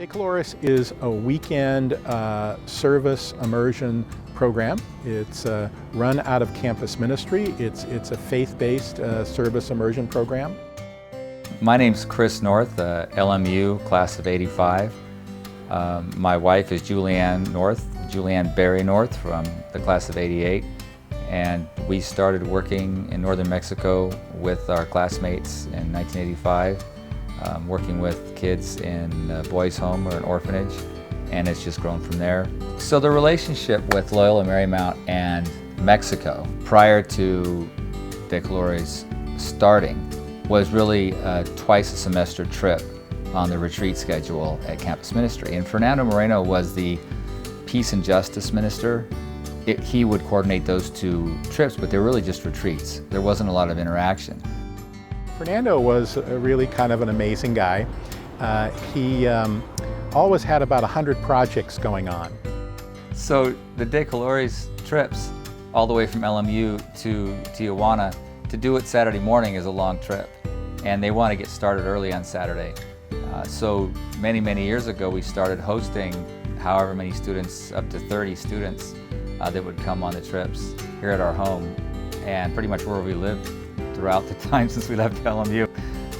De Colores is a weekend service immersion program. It's run out of campus ministry. It's a faith-based service immersion program. My name's Chris North, LMU, class of '85. My wife is Julianne Berry North from the class of '88. And we started working in northern Mexico with our classmates in 1985. Working with kids in a boys' home or an orphanage, and it's just grown from there. So the relationship with Loyola Marymount and Mexico prior to De Colores starting was really a twice a semester trip on the retreat schedule at campus ministry. And Fernando Moreno was the peace and justice minister. He would coordinate those two trips, but they were really just retreats. There wasn't a lot of interaction. Fernando was really kind of an amazing guy. He always had about 100 projects going on. So the De Colores trips, all the way from LMU to Tijuana, to do it Saturday morning is a long trip. And they want to get started early on Saturday. So many years ago, we started hosting however many students, up to 30 students, that would come on the trips here at our home, and pretty much where we lived throughout the time since we left LMU.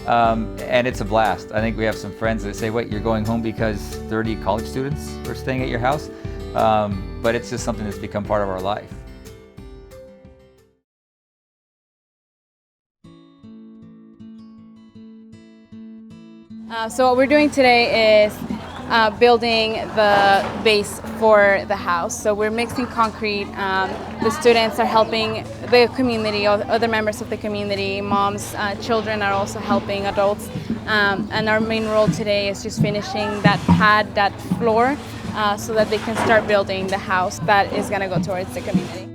And it's a blast. I think we have some friends that say, wait, you're going home because 30 college students are staying at your house? But it's just something that's become part of our life. So what we're doing today is building the base for the house. So we're mixing concrete. The students are helping the community, other members of the community, moms, children are also helping, adults. And our main role today is just finishing that pad, that floor, so that they can start building the house that is going to go towards the community.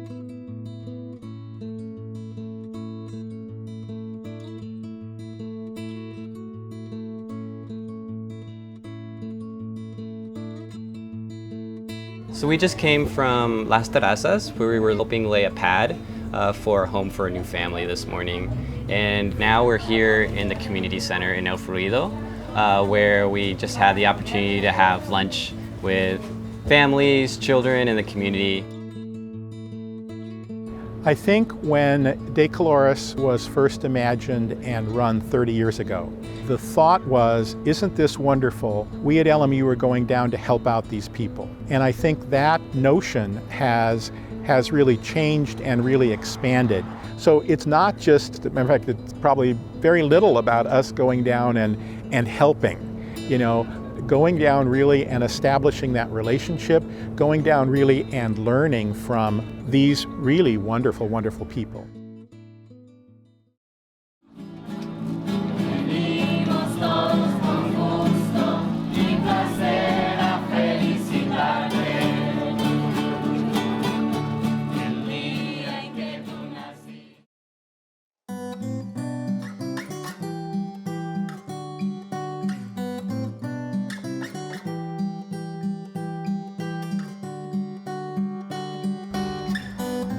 So we just came from Las Terrazas, where we were helping lay a pad for a home for a new family this morning. And now we're here in the community center in El Fluido, where we just had the opportunity to have lunch with families, children in the community. I think when De Colores was first imagined and run 30 years ago, the thought was, isn't this wonderful? We at LMU are going down to help out these people. And I think that notion has really changed and really expanded. So it's not just, matter of fact, it's probably very little about us going down and helping, you know, going down really and establishing that relationship, going down really and learning from these really wonderful, wonderful people.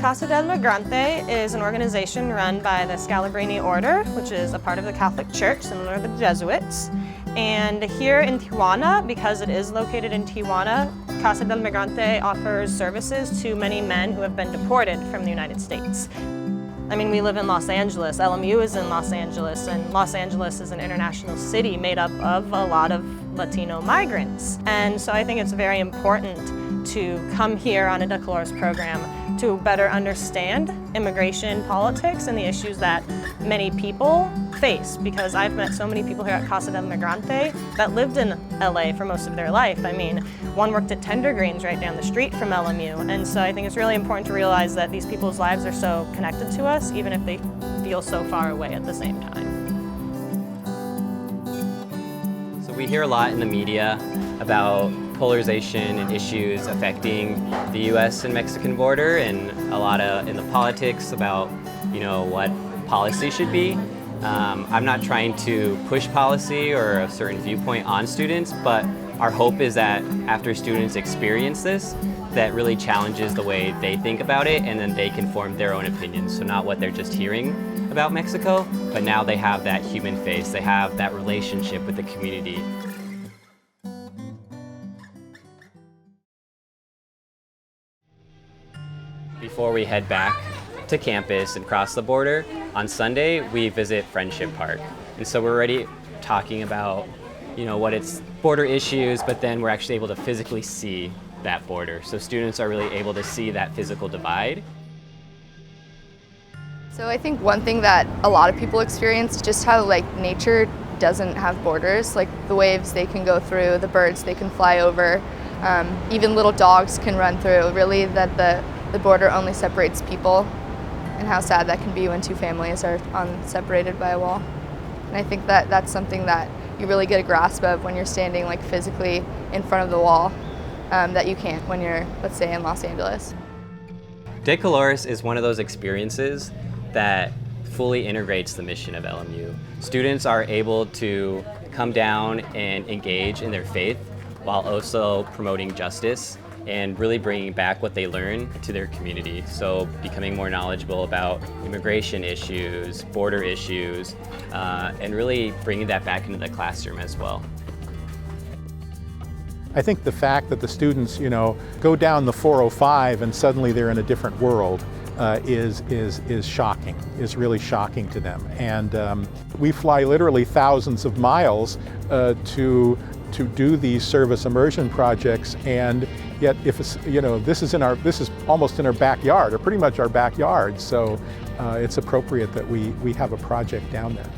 Casa Del Migrante is an organization run by the Scalabrini Order, which is a part of the Catholic Church, similar to the Jesuits. And here in Tijuana, because it is located in Tijuana, Casa del Migrante offers services to many men who have been deported from the United States. I mean, we live in Los Angeles, LMU is in Los Angeles, and Los Angeles is an international city made up of a lot of Latino migrants. And so I think it's very important to come here on a De Colores program to better understand immigration politics and the issues that many people face, because I've met so many people here at Casa del Migrante that lived in LA for most of their life. I mean, one worked at Tender Greens right down the street from LMU, and so I think it's really important to realize that these people's lives are so connected to us, even if they feel so far away at the same time. So we hear a lot in the media about polarization and issues affecting the U.S. and Mexican border, and a lot in the politics about, you know, what policy should be. I'm not trying to push policy or a certain viewpoint on students, but our hope is that after students experience this, that really challenges the way they think about it, and then they can form their own opinions. So not what they're just hearing about Mexico, but now they have that human face, they have that relationship with the community. before we head back to campus and cross the border, on Sunday we visit Friendship Park. And so we're already talking about, what its border issues, but then we're actually able to physically see that border. So students are really able to see that physical divide. So I think one thing that a lot of people experience is just how nature doesn't have borders. Like the waves they can go through, the birds they can fly over, even little dogs can run through. Really that the border only separates people, and how sad that can be when two families are separated by a wall. And I think that that's something that you really get a grasp of when you're standing physically in front of the wall that you can't when you're, let's say, in Los Angeles. De Colores is one of those experiences that fully integrates the mission of LMU. Students are able to come down and engage in their faith while also promoting justice and really bringing back what they learn to their community. So becoming more knowledgeable about immigration issues, border issues, and really bringing that back into the classroom as well. I think the fact that the students, go down the 405 and suddenly they're in a different world is shocking, is really shocking to them. And we fly literally thousands of miles to do these service immersion projects, and yet if it's, this is almost in our backyard, or pretty much our backyard, so it's appropriate that we have a project down there.